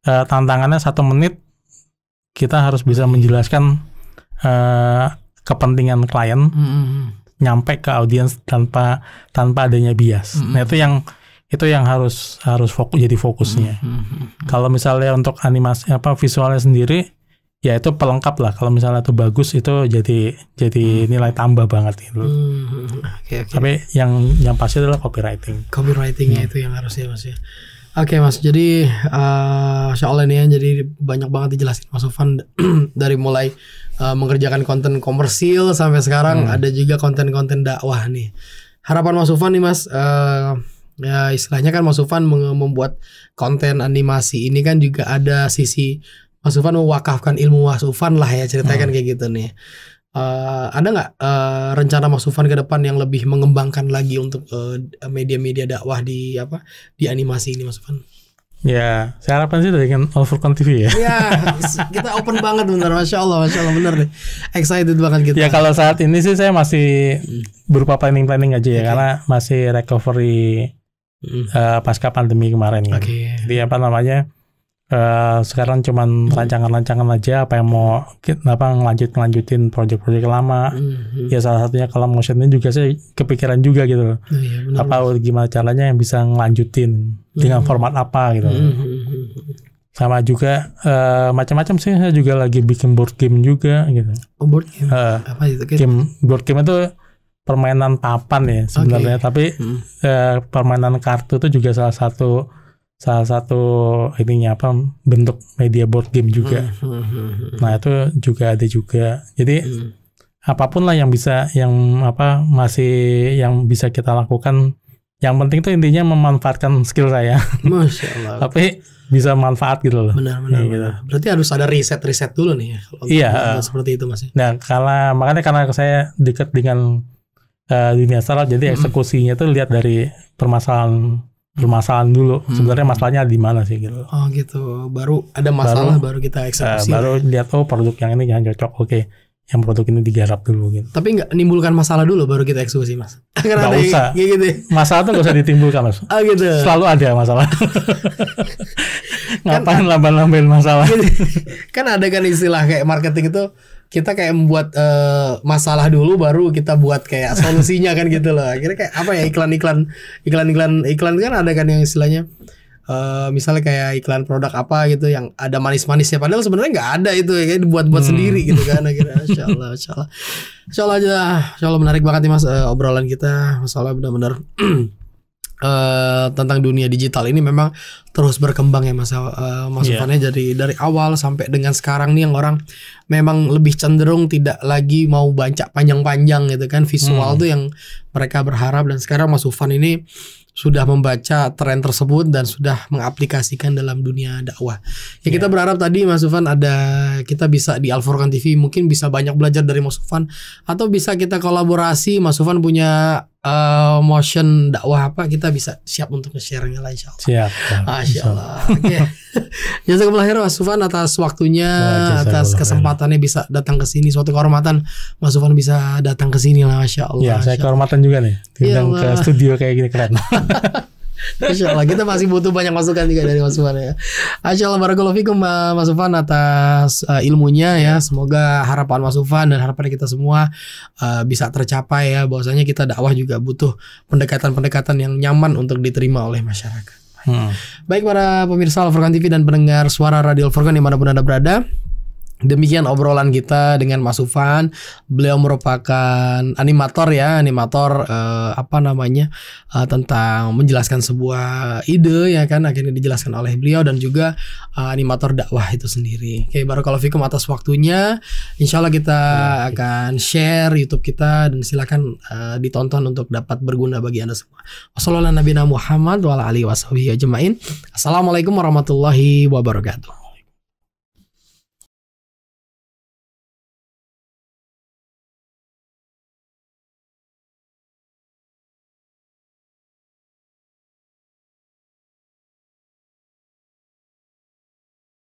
tantangannya 1 menit kita harus bisa menjelaskan kepentingan klien nyampe ke audiens tanpa adanya bias. Nah itu yang harus fokus, jadi fokusnya. Kalau misalnya untuk animasi visualnya sendiri, ya itu pelengkap lah. Kalau misalnya itu bagus, itu jadi nilai tambah banget gitu. Tapi yang pasti adalah copywriting. Copywritingnya itu yang harusnya Mas ya. Oke Mas, jadi Masya Allah nih ya, jadi banyak banget dijelasin Mas Sofwan dari mulai mengerjakan konten komersil sampai sekarang ada juga konten-konten dakwah nih. Harapan Mas Sofwan nih Mas, ya istilahnya kan Mas Sofwan membuat konten animasi ini kan juga ada sisi Mas Sofwan mewakafkan ilmu Mas Sofwan lah ya, ceritakan kayak gitu nih. Ada nggak rencana Mas Sofwan ke depan yang lebih mengembangkan lagi untuk media-media dakwah di animasi ini Mas Sofwan? Ya, saya harapkan sih dengan Al Furqan TV ya. Ya, kita open banget bener, Masya Allah bener deh. Excited banget kita. Ya kalau saat ini sih saya masih berupa planning aja ya, karena masih recovery pasca pandemi kemarin ya. Jadi apa namanya, sekarang cuman rancangan-rancangan aja, apa yang mau ngelanjutin project-project lama. Ya salah satunya kalau motion ini juga saya kepikiran juga gitu loh. Gimana caranya yang bisa ngelanjutin dengan format apa gitu. Sama juga macam-macam sih, saya juga lagi bikin board game juga gitu. Board game? Apa itu? Board game itu permainan papan ya sebenarnya, tapi permainan kartu itu juga salah satu ininya bentuk media board game juga. Nah itu juga ada juga. Jadi apapun lah yang bisa kita lakukan. Yang penting tuh intinya memanfaatkan skill saya. Masya Allah. Tapi bisa manfaat gitu loh. Benar. Gitu. Berarti harus ada riset dulu nih ya. Iya. Seperti itu Mas. Nah makanya karena saya dekat dengan dunia startup, jadi eksekusinya tuh lihat dari permasalahan dulu. Sebenarnya masalahnya di mana sih gitu. Oh gitu. Baru ada masalah baru kita eksekusi. Baru lihat produk yang ini yang cocok. Oke. yang produk ini digarap dulu gitu. Tapi nggak nimbulkan masalah dulu baru kita eksekusi, Mas. Nggak usah. Gitu. Masalah tuh nggak usah ditimbulkan, Mas. Gitu. Selalu ada masalah. Ngapain lamban-lambain masalah? Kan ada kan istilah kayak marketing itu kita kayak membuat masalah dulu baru kita buat kayak solusinya kan gitu loh. Akhirnya kayak apa ya iklan kan ada kan yang istilahnya misalnya kayak iklan produk apa gitu yang ada manis-manisnya padahal sebenarnya nggak ada itu ya kayak dibuat-buat sendiri gitu kan akhirnya. Insya Allah menarik banget nih Mas obrolan kita. Masalah benar-benar tentang dunia digital ini memang terus berkembang ya Mas Ufan ya. Jadi dari awal sampai dengan sekarang nih yang orang memang lebih cenderung tidak lagi mau baca panjang-panjang gitu kan visual tuh yang mereka berharap, dan sekarang Mas Ufan ini sudah membaca tren tersebut dan sudah mengaplikasikan dalam dunia dakwah. Ya kita berharap tadi Mas Ufan kita bisa di Al Furqan TV mungkin bisa banyak belajar dari Mas Ufan, atau bisa kita kolaborasi. Mas Ufan punya motion dakwah apa, kita bisa siap untuk nge-share-nya lah insyaallah. Siap. Masyaallah. Oke. Jazakumullah khairan Mas Ufan atas waktunya, atas kesempatannya bisa datang ke sini. Suatu kehormatan Mas Ufan bisa datang ke sini lah, masyaallah. Ya, saya kehormatan juga nih diundang ke studio kayak gini, keren. Insya Allah kita masih butuh banyak masukan juga dari Mas Ufan ya. Insya Allah barakallahu fikum Mas Ufan atas ilmunya ya. Semoga harapan Mas Ufan dan harapan kita semua bisa tercapai ya. Bahwasanya kita dakwah juga butuh pendekatan-pendekatan yang nyaman untuk diterima oleh masyarakat. Baik para pemirsa Al Furqan TV dan pendengar suara Radio Al Furqan dimanapun Anda berada. Demikian obrolan kita dengan Mas Ufan. Beliau merupakan animator tentang menjelaskan sebuah ide ya kan, akhirnya dijelaskan oleh beliau, dan juga animator dakwah itu sendiri. Oke, barakallahu fikum atas waktunya. Insya Allah kita akan share YouTube kita, dan silakan ditonton untuk dapat berguna bagi Anda semua. Wassalamualaikum warahmatullahi wabarakatuh.